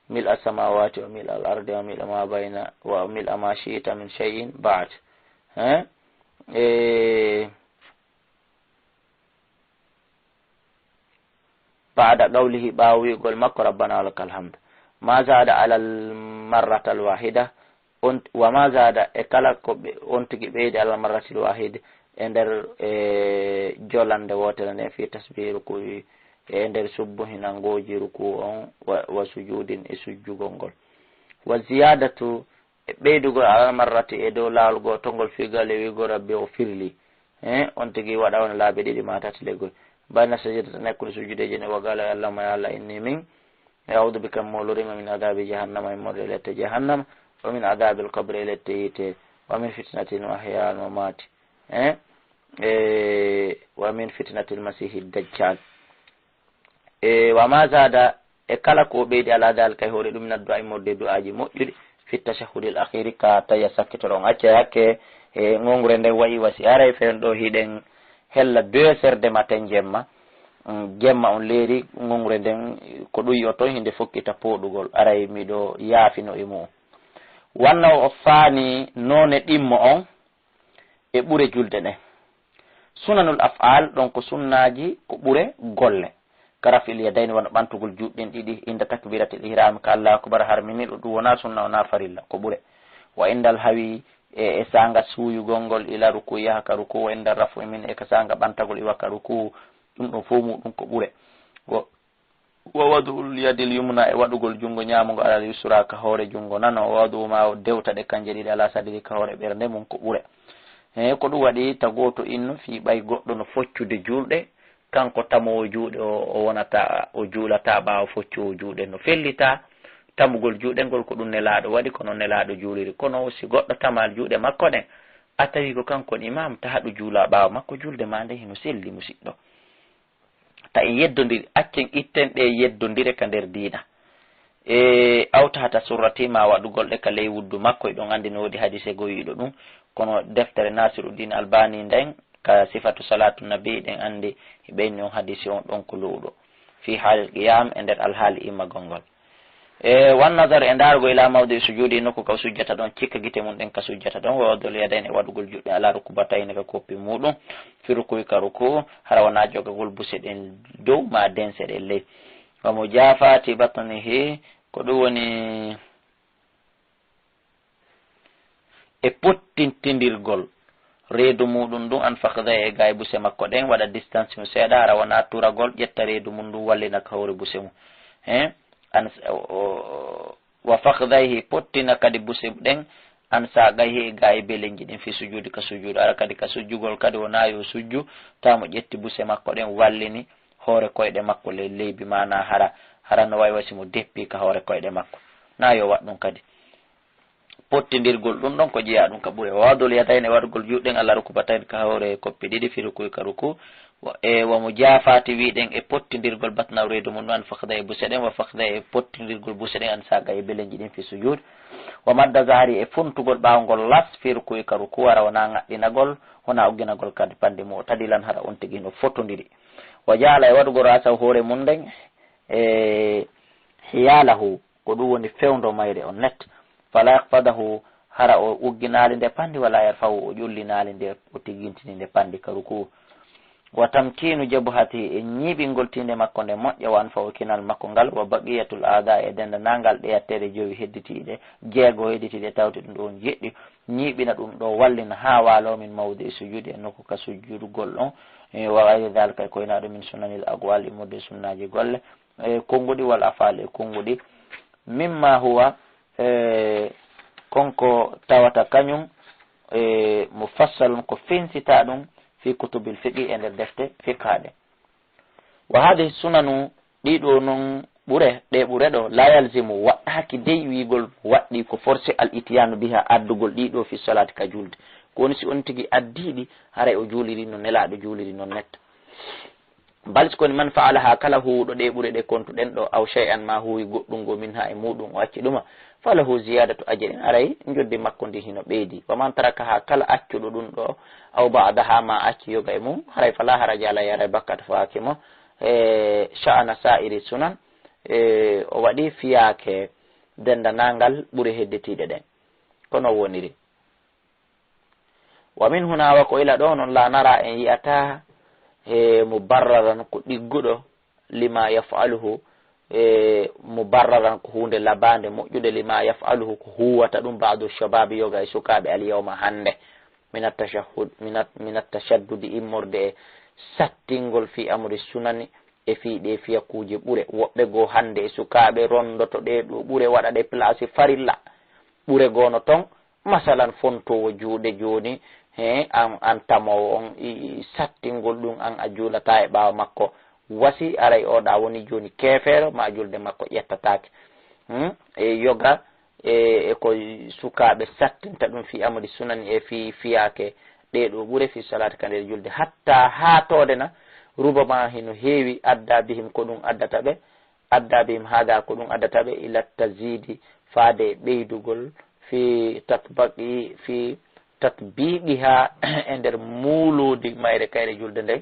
A: mil as-samawati wa mil al-ardi wa mil ma bayna wa mil ma shi'ta min shay'in ba'd ba'da qawlihi bawigol makko rabbana lakal hamd ma zada ala al-marrata al-wahida wa ma zada e kala ko on tigi ɓeydi ala marratil wahid e nder jolande wotere nde fi tasbiru ko e nder subbuhi nangoji ruku on wa sujudin e sujjugol ngol. wa ziyadatu e ɓeydugol ala marrati e dow lawol gotolngol figal e wigo rabbi o firli on tigi waɗa on laabi ɗiɗi ma tati legoy bayna sajidata nekkude sujjudeji ne wagala allahumma ya allah inni min a'udhu bika molorima min adabi jahannama e morde lette jahannama wa min adabi al-qabri lette yite wa min fitnatil mahya wal mamati wa min fitnatil masihi dajjal wa ma zada e kala ko ɓeydi ala dal kay hoore ɗum naddu ay morde du'aji moƴƴuɗi fi tashahhudil akhiri ka taya sakkitoɗon acce hakke e ngongre nde wayi wasi aray fen ɗo hiɗen hella 2 heures de matin jemma on leeri ngongre nden ko ɗum yo toon hinde fokkita poɗugol aray miɗo yaafino e mum wanna o faani none ɗimmo on e ɓure julde ɗen. sunanul af'al ɗon ko sunnaji ko ɓure golle karafil yadayni wona ɓantugol juɗɗin ɗiɗi inda takbiratil ihram ka allahu akbar harminiɗo ɗum wona sunna wona farilla ko ɓure. wa indal hawi e sanga suuyugol ngol ila ruku yaha ka ruku wa indal rafu min e ka sanga ɓantagol iwa ka ruku ɗum ɗon fof muɗum ko ɓure. wa wadul yadil yumna e waɗugol jungo ñamugo alal yusra ka hoore jungo nano wa wadu ma dewta ɗe kanje ɗiɗi ala sadiri ka hoore ɓernde mum ko ɓure. ko ɗum waɗi tagoto inno fi ɓay goɗɗo no foccude julɗe kanko tamowo juuɗe o wonata o juulata ɓawa foccuwo juuɗe no fellita tamugol juuɗe ngol ko ɗum nelaɗo waɗi kono nelaɗo juuliri kono si goɗɗo tamal juuɗe makko ɗen atawi ko kankon imam ta haɗu juula ɓaawa makko julde ma nde hino selli musidɗo ta en yeddodiri accen itten ɗe yeddodire ka nder diina awtata surratima waɗugol ɗe ka ley wuddu makko eɗon andi no woodi hadise goyiɗo ɗum kono deftere Nasiruddin Albani nden ka sifatu salatu nabi ɗen andi ɓeyni on hadise on ɗon ko luuɗo fi haalil qiyam e nder alhaali immagol ngol wan nazar e ndarugo ila mawdi sujudi nokku ka sujjata ɗon cikka gite mum ɗen ka sujjata ɗon wa waddol yadayn e waɗugol juɗɗe ala rukubatayni ka koppi muɗum fi rukuyi ka ruku hara wona jogagol buse ɗen dow ma dense ɗen ley wa mujafati batnihi ko ɗum woni e pottintindirgol reedu muɗum ɗum an fakda e ga e buse makko ɗen waɗa distance mum seeɗa hara wona turagol ƴetta reedu mum ɗum wallina ka hawre buse mum wa fakdayhi pottina kadi buse ɗen an sagayhi ga e belenji ɗin fi sujudi ka sujudu ara kadi ka sujjugol kadi wona yo sujju tamo ƴetti buse makko ɗen wallini hoore koyɗe makko ley leybi mana hara no wawi wasimo deppi ka hoore koyɗe makko na yo waɗ ɗum kadi pottidirgol ɗum ɗon ko ƴeeya ɗum ka ɓuure wadol yatayn e waɗugol juɗɗen Allah rukubatayn ka hoore koppi ɗiɗi fi rukuy ka ruku wa mo jaafati wiɗen e pottidirgol batnaw reedu mum ɗo an fakda e buse ɗen wa fakda e pottidirgol buse ɗen an saga e belenji ɗin fi sujud wa madda zahari e funtugol ɓawgol las fi rukuy ka ruku wara wona ŋaɗɗinagol wona ugginagol kadi pande mum o tadilan hara on tigi no fotodiri wa jaala e waɗugol rasaw hoore mum nden hiyalahu ko ɗum woni fewdo mayre on net fala yakfadahu hara o ugginali nde pandi wala yarfahu o ƴullinali nde o tigintini nde pandi ka ruku wa tamkinu jabhati e ñiɓingol tinde makko nde moƴƴa wan fa o kinal makko ngal wa baqiyatul aada e dendanangal ɗeyattere jowi hedditiɗe jeego hedditiɗe tawti ɗum ɗon jeɗɗi ñiɓina ɗum ɗo wallina ha walo min mawdi sujudi e nokku ka sujudugol ɗon wa gayri dhalika e koynaɗo min sunanil aqwal immorde sunnaji golle konguɗi wal afal e konguɗi mimma huwa konko tawata kañum mufassalun ko fensita ɗum fi kutubil fiqi e nder defte fiqhaɗe wa hadihi sunanu ɗiɗo noon ɗe ɓure ɗo la yalzimu waɗɗaki dey wigol waɗɗi ko forcé al itiyanu biha addugol ɗiɗo fi salati ka julde ko woni si on tigui addiɗi haray o juuliri no nelaɗo juuliri non netta bal sikoni man faalaha kala huuɗo ɗe ɓure ɗe kontuɗen ɗo aw shay'an ma huwi goɗɗum go min ha e muɗum o acci ɗuma falahu ziyadatu ajrin aray joddi makko ndi hino ɓeydi wa man taraka ha kala accuɗo ɗum ɗo aw ba'daha ma acci yoga e mum haray fala haraja ala yara bakkata faake mo sha'ana sa'iri sunan o waɗi fiyake dendanangal ɓuri heddetiɗe ɗen kono woniri wa min huna wa ko ila ɗo noon la nara en yiyata mubarraran ko ɗigguɗo lima yafaluhu mubarraran ko hunde labande moƴƴude lima yafaluhu ko huwata ɗum ba'du shababi yoga e sukaɓe alyawma hande min atashaddudi immorde e sattingol fi amri sunani e fiɗe fiyakuji ɓure woɓɓe go hande e sukaɓe rondoto ɗe ɗo ɓure waɗa ɗe place farilla ɓure gono ton masalan fontowo juuɗe joni an tamowo on sattingol ɗum an a juulata e ɓawa makko wasi aray oɗa woni joni kefeero ma julde makko ƴettatake e yoga e ko sukaɓe sattinta ɗum fi amadi sunani e fi fiyake ɗeɗo ɓure fi salati ka nder julde hatta hatode na rubama hino heewi adda bihim ko ɗum addata ɓe adda bihim haga ko ɗum addata ɓe ila tazidi faade ɓeydugol fi tatbaqi fi tatbiqiha e nder muuludi mayre kayre julde nden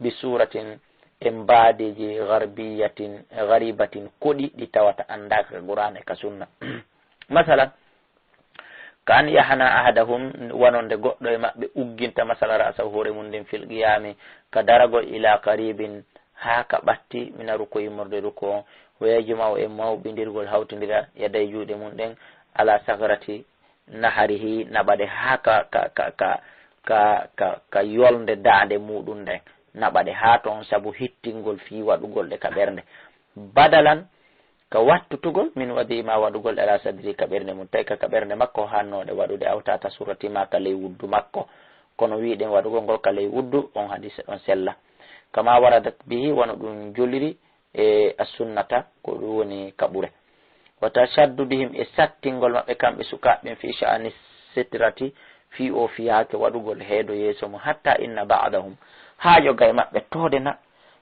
A: bi suratin e mbadeji garibatin koɗi ɗi tawata andaka qur'an e ka sunna masalan ka an yahana ahadahum wononde goɗɗo e maɓɓe ugginta masala rasa hoore mum nden fil qiyami ka daragol ila qaribin ha ka ɓatti mina ruko yimmorde ruko on o yajuma e mawɓindirgol hawtidira yaday juuɗe mum ɗen ala sagrati naharihi naɓade ha ka yolde daande muɗum nden naɓade ha toon saabu hittingol fi waɗugol ɗe ka ɓernde badalan ka wattutugol min wadima waɗugol ala sadri ka ɓernde mum tawi ka ɓernde makko hannoɗe waɗude awtata suratima ka ley wuddu makko kono wiɗen waɗugol ngol ka ley wuddu on hadise ɗon sella kama waradat bihi wono ɗum joliri e assunnata ko ɗum woni kaɓure wa tashaddudihim e sattingol maɓɓe kamɓe sukaɓe fi sha'ani sitrati fi o fiyake waɗugol heedo yeeso mum hatta inna ba'dahum ha yoga e maɓɓe todena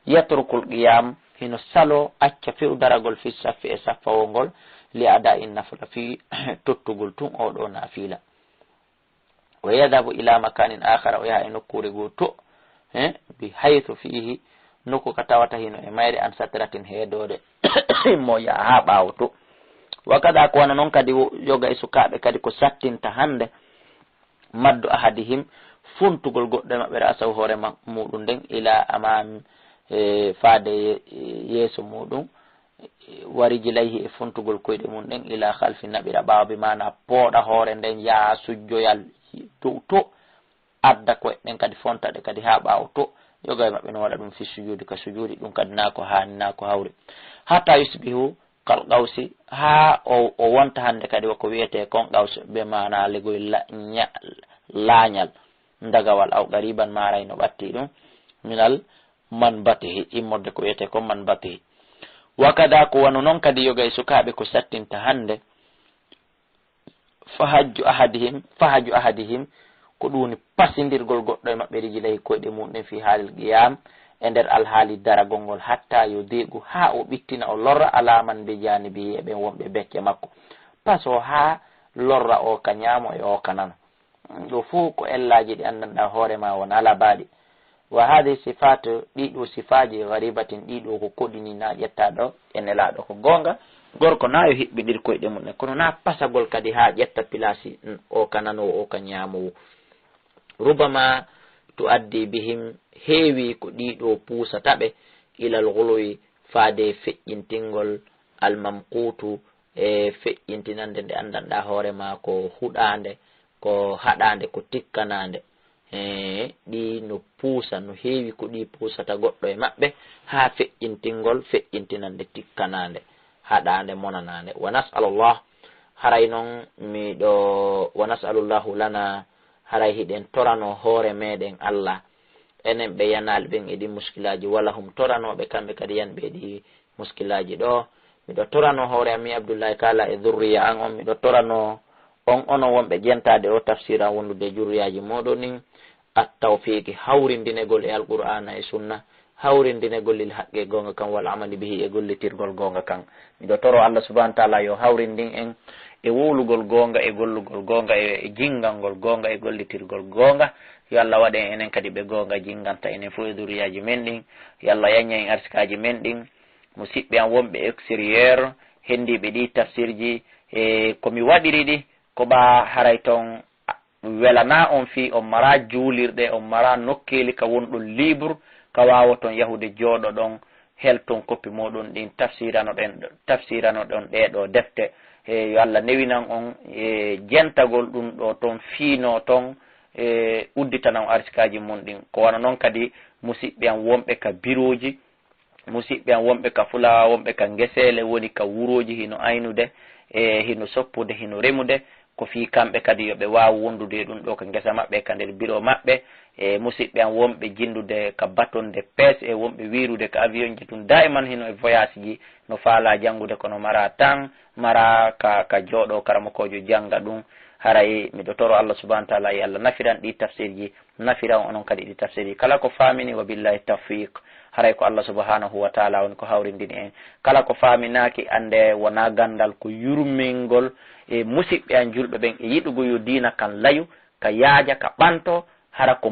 A: yatrukul qiyam hino salo acca fewdaragol fi saffi e saffawol ngol li ada in nafla fi tottugol tun oɗo nafila wa yadhabu ila makanin akhara o yaha e nokkure goo to bi haythu fihi nokku ka tawata hino e mayre an satratin heedode mo yaha ha ɓawo to wakada ko wana noon kadi yoga e sukaɓe kadi ko sattinta hande maddu ahadihim funtugol goɗɗo maɓɓe rasaw hoore muɗum nden ila amam faade yeeso muɗum wariji layhi e funtugol koyɗe mum ɗen ila halfi naɓira ɓawa bi mana pooɗa hoore nden yaa sujjoyal dow to adda koye ɗen kadi fontaɗe kadi ha ɓawo to yoga e maɓɓe no waɗa ɗum fi sujudi ka sujudi ɗum kadi na ko hani na ko hawri hatta yusbihu kal qawsi ha o wonta hande kadi wako wiyete kon qaws be mana legoy lañal ndagawal aw qariban maray no ɓatti ɗum minal man batihi immorde ko wiyete kon man batihi wakada ko wano noon kadi yoga e sukaɓe ko sattinta hande fahaju ahadihim ko ɗuni pasindirgol goɗɗo e maɓɓe rijilahi koyɗe muɗum fi haalil qiyam e nder alhaali daragol ngol hatta yo deegu ha o ɓittina o lorra alaman be janibi e ɓen wonɓe becce makko pas o ha lorra o ka ñaamo e o ka nano ɗo fuu ko ellaji ɗi andanɗa hoorema won ala baaɗi wa hadi sifat ɗiɗo sifaji garibatin ɗiɗo ko koɗini na ƴettaɗo e nelaɗo ko gonga gorko na yo hiɓɓiɗir koyɗe mum kono na pasagol kadi ha ƴetta pilasi o ka nanowo o ka ñaamowo rubama to addi bihim heewi ko ɗiɗo puusataɓe ilal goloyi faade feƴƴintingol almamkutu e feƴƴintinande nde andanɗa hoorema ko huɗande ko haɗande ko tikkanande ɗi no puusa no heewi ko ɗi puusata goɗɗo e maɓɓe ha feƴƴintingol feƴƴintinande tikkanande haɗande monanande wa nasalullah haray noon miɗo wa nasalullahu lana haray hiɗen torano hoore meɗen Allah enen ɓe yanal ɓen eɗi muskilaji wala hum toranoɓe kamɓe kadi yanɓe eɗi muskilaji ɗo miɗo torano hoore ami Abdoullahi kala e dhurriya an on miɗo torano on ono wonɓe jentade o tafsira wondude jurriyaji moɗon nin at-tawfiqi hawrindinegol e alqur'ana e sunna hawrindinegol lil haqqe gonga kan wal amali bihi e gollitirgol gonga kan miɗo toro Allah subhanahu wa ta'ala yo hawrindin en e wowlugol gonga e gollugol gonga e jingalngol gonga e gollitirgol gonga yo Allah waɗen enen kadi ɓe gonga jinganta enen fo e duriyaji men ɗin yo Allah yaña en arsikaji men ɗin musidɓe an wonɓe extérieur hendiɓe ɗi tafsirji e komi waɗiri ɗi ko ɓa haray toon welana on fi on mara juulirɗe on mara nokkeli ka wonɗon libre ka wawa toon yahude jooɗo ɗon helton koppi moɗon ɗin tafsirano ɗon ɗeɗo defte yo Allah newinan on e jentagol ɗum ɗo toon fiino toon e udditanan arsikaji mum ɗin ko wana noon kadi musidɓe an wonɓe ka biroji musidɓe an wonɓe ka fulawa wonɓe ka ngesele woni ka wuroji hino aynude e hino soppude hino remude ko fi kamɓe kadi yoɓe wawa wondude ɗum ɗo ka ngesa maɓɓe ka nder biro maɓɓe e musidɓe an wonɓe jindude ka batonde pes e wonɓe wirude ka avion ji ɗum daiman hino e voyage ji no faala jangude kono mara tan mara ka jooɗo karamokojo janga ɗum haray miɗo toro Allah subhanahu wa ta'ala e Allah nafiran ɗi tafsirji nafiran onon kadi ɗi tafsirji kala ko famini wa billahi tawfiq haray ko Allah subhanahu wa ta'ala woni ko hawrindini en kala ko faminaki ande wona gandal ko yurmingol e musidɓe an julɓe ɓen e yiɗugo yo dina kan layu ka yaaja ka ɓanto hara ko